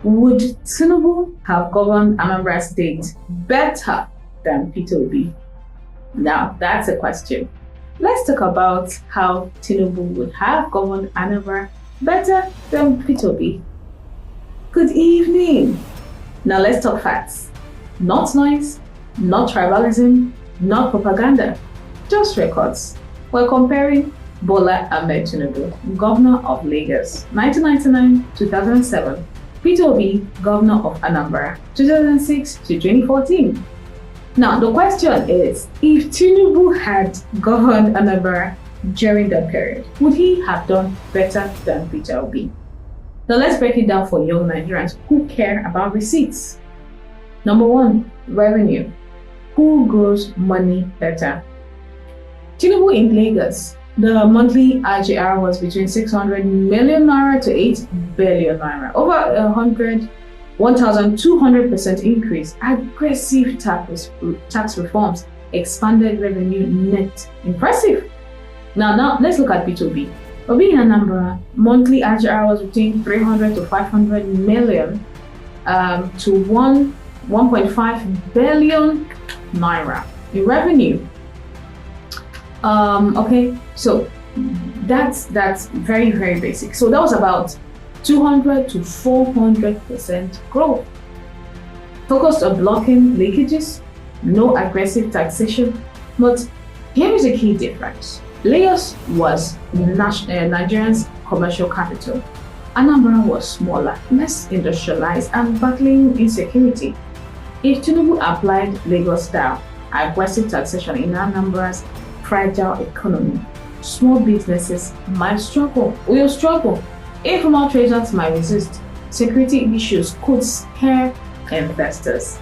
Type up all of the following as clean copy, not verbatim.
Would Tinubu have governed Anambra State better than Peter Obi? Now, that's a question. Let's talk about how Tinubu would have governed Anambra better than Peter Obi. Good evening. Now let's talk facts. Not noise, not tribalism, not propaganda, just records. We're comparing Bola Tinubu, Governor of Lagos, 1999-2007. Peter Obi, Governor of Anambra, 2006 to 2014. Now, the question is, if Tinubu had governed Anambra during that period, would he have done better than Peter Obi? Now, let's break it down for young Nigerians who care about receipts. Number one, revenue. Who grows money better? Tinubu in Lagos, the monthly IGR was between 600 million naira to 8 billion naira. Over 1,200% increase. Aggressive tax reforms expanded revenue net. Impressive. Now let's look at Peter Obi. Obi in Anambra, monthly IGR was between 300 to 500 million to 1.5 billion naira in revenue. Okay, so that's very, very basic. So that was about 200 to 400% growth. Focused on blocking leakages, no aggressive taxation. But here is a key difference. Lagos was Nigeria's commercial capital. Anambra was smaller, less industrialized, and battling insecurity. If Tinubu applied Lagos style aggressive taxation in Anambra's fragile economy, small businesses might struggle. Will struggle. Informal traders might resist. Security issues could scare investors.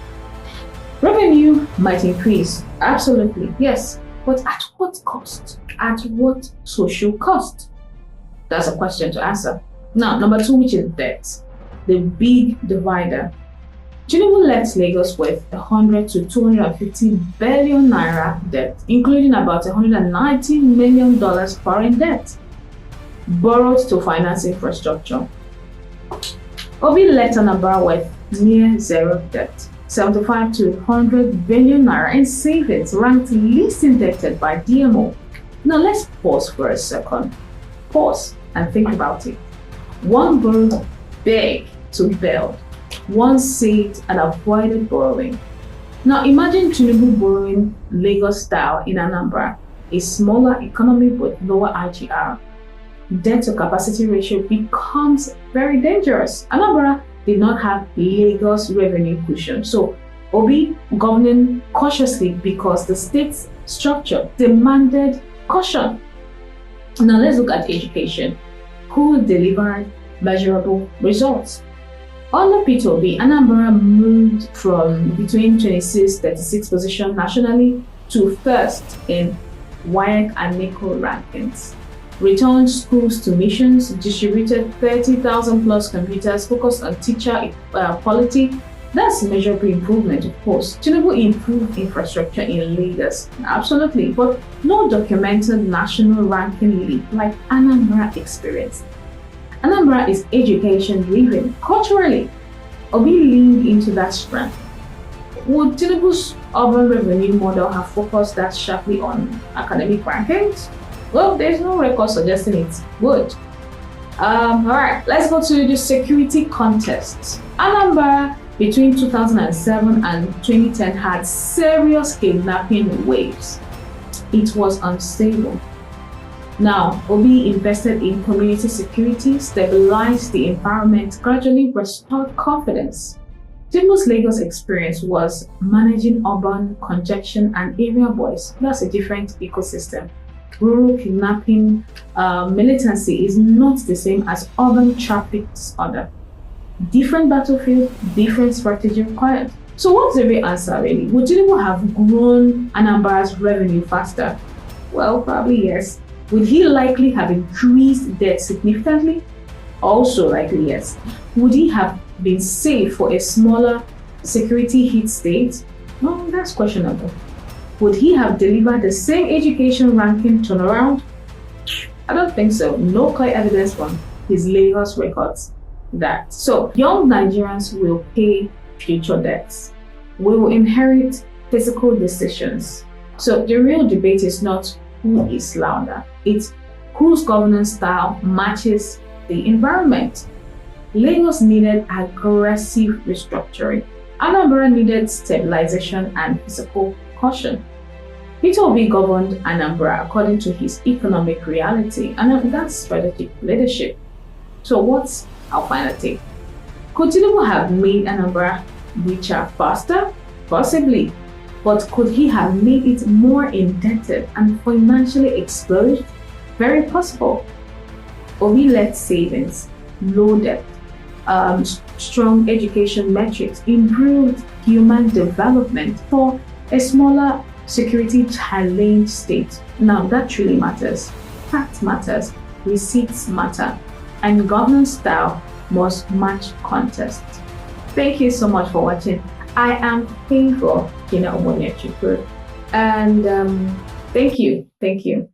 Revenue might increase. Absolutely, yes. But at what cost? At what social cost? That's a question to answer. Now, number two, which is debt. The big divider. Tinubu left Lagos with 100 to 250 billion naira debt, including about $190 million foreign debt, borrowed to finance infrastructure. Obi left Anambra with near zero debt, 75 to 100 billion naira in savings, ranked least indebted by DMO. Now let's pause for a second. Pause and think about it. One borrowed big to build. One saved and avoided borrowing. Now imagine Tinubu borrowing Lagos style in Anambra, a smaller economy with lower IGR. Debt to capacity ratio becomes very dangerous. Anambra did not have Lagos revenue cushion, so Obi governing cautiously because the state's structure demanded caution. Now let's look at education. Who delivered measurable results? Under Peter Obi, Anambra moved from between 26-36 position nationally to first in WAEC and NECO rankings. Returned schools to missions, distributed 30,000 plus computers, focused on teacher quality. That's measurable improvement, of course. Tinubu improved infrastructure in Lagos, absolutely, but no documented national ranking leap like Anambra experienced. Anambra is education-driven culturally. Obi leaned into that strength. Would Tinubu's urban revenue model have focused that sharply on academic rankings? Well, there's no record suggesting it would. Alright, let's go to the security contests. Anambra between 2007 and 2010 had serious kidnapping waves. It was unstable. Now, Obi invested in community security, stabilized the environment, gradually restored confidence. Tinubu's Lagos experience was managing urban congestion and area boys. That's a different ecosystem. Rural kidnapping militancy is not the same as urban traffic disorder. Different battlefield, different strategy required. So what's the real answer really? Would Tinubu have grown Anambra's revenue faster? Well, probably yes. Would he likely have increased debt significantly? Also likely yes. Would he have been safe for a smaller security hit state? No, that's questionable. Would he have delivered the same education ranking turnaround? I don't think so. No clear evidence from his Lagos records. that. So young Nigerians will pay future debts. We will inherit physical decisions. So the real debate is not who is louder, it's whose governance style matches the environment. Lagos needed aggressive restructuring. Anambra needed stabilization and fiscal caution. Peter Obi governed Anambra according to his economic reality, and that's strategic leadership. So what's our final take? Could Tinubu have made Anambra richer faster? Possibly. But could he have made it more indebted and financially exposed? Very possible. Obi led savings, low debt, strong education metrics, improved human development for a smaller security challenged state. Now that really matters. Fact matters, receipts matter, and governance style must match context. Thank you so much for watching. I am Favor Kina Omonia Chukwu, and thank you.